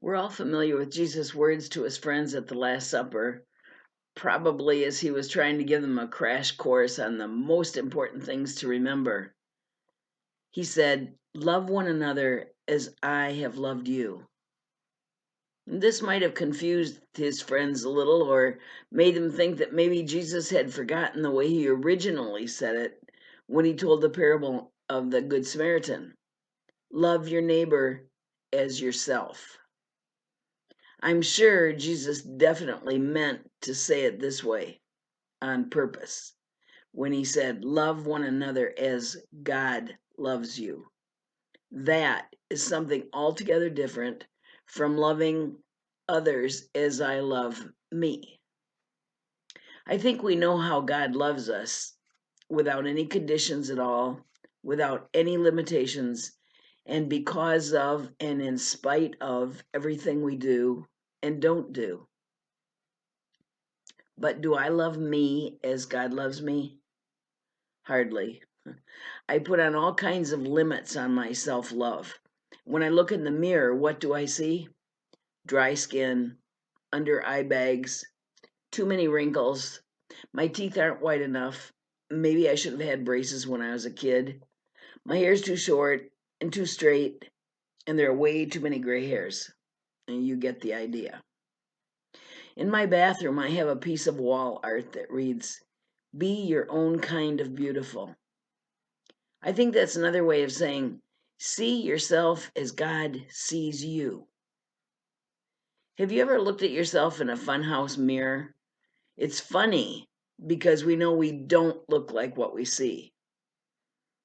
We're all familiar with Jesus' words to his friends at the Last Supper, probably as he was trying to give them a crash course on the most important things to remember. He said, "Love one another as I have loved you." This might have confused his friends a little or made them think that maybe Jesus had forgotten the way he originally said it when he told the parable of the Good Samaritan. Love your neighbor as yourself. I'm sure Jesus definitely meant to say it this way on purpose when he said, "Love one another as God loves you." That is something altogether different from loving others as I love me. I think we know how God loves us without any conditions at all, without any limitations, and because of and in spite of everything we do and don't do. But do I love me as God loves me? Hardly. I put on all kinds of limits on my self-love. When I look in the mirror, what do I see? Dry skin, under eye bags, too many wrinkles. My teeth aren't white enough. Maybe I should have had braces when I was a kid. My hair's too short and too straight, and there are way too many gray hairs. And you get the idea. In my bathroom, I have a piece of wall art that reads, "Be your own kind of beautiful." I think that's another way of saying, see yourself as God sees you. Have you ever looked at yourself in a funhouse mirror? It's funny because we know we don't look like what we see.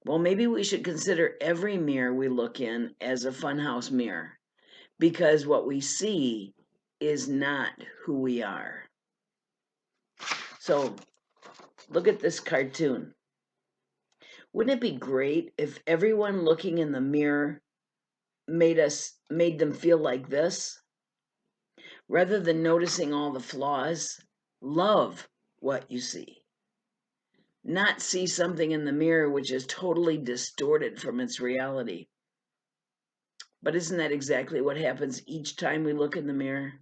Well, maybe we should consider every mirror we look in as a funhouse mirror, because what we see is not who we are. So, look at this cartoon. Wouldn't it be great if everyone looking in the mirror made them feel like this? Rather than noticing all the flaws, love what you see. Not see something in the mirror which is totally distorted from its reality. But isn't that exactly what happens each time we look in the mirror?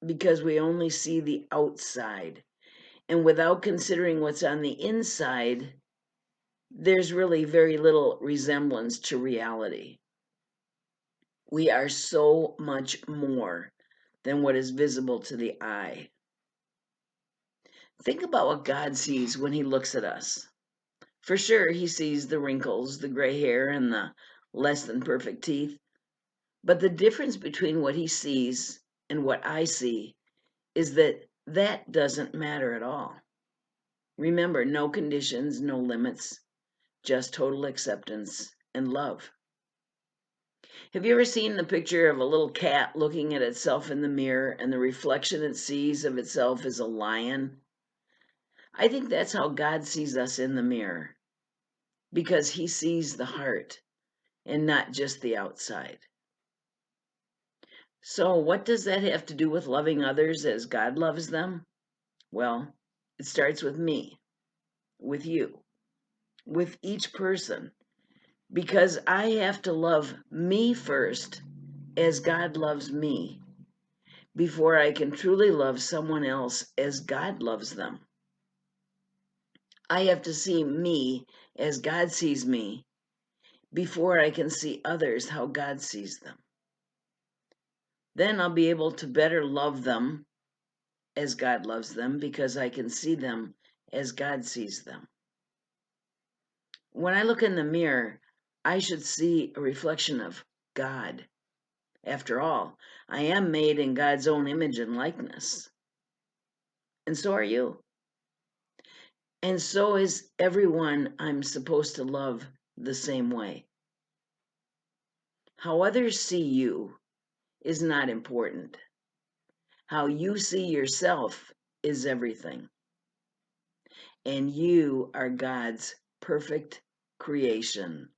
Because we only see the outside. And without considering what's on the inside, there's really very little resemblance to reality. We are so much more than what is visible to the eye. Think about what God sees when he looks at us. For sure, he sees the wrinkles, the gray hair, and the less than perfect teeth. But the difference between what he sees and what I see is that doesn't matter at all. Remember, no conditions, no limits, just total acceptance and love. Have you ever seen the picture of a little cat looking at itself in the mirror and the reflection it sees of itself is a lion? I think that's how God sees us in the mirror, because he sees the heart and not just the outside. So what does that have to do with loving others as God loves them? Well, it starts with me, with you, with each person, because I have to love me first as God loves me before I can truly love someone else as God loves them. I have to see me as God sees me before I can see others how God sees them. Then I'll be able to better love them as God loves them because I can see them as God sees them. When I look in the mirror, I should see a reflection of God. After all, I am made in God's own image and likeness. And so are you. And so is everyone I'm supposed to love the same way. How others see you is not important. How you see yourself is everything. And you are God's perfect creation.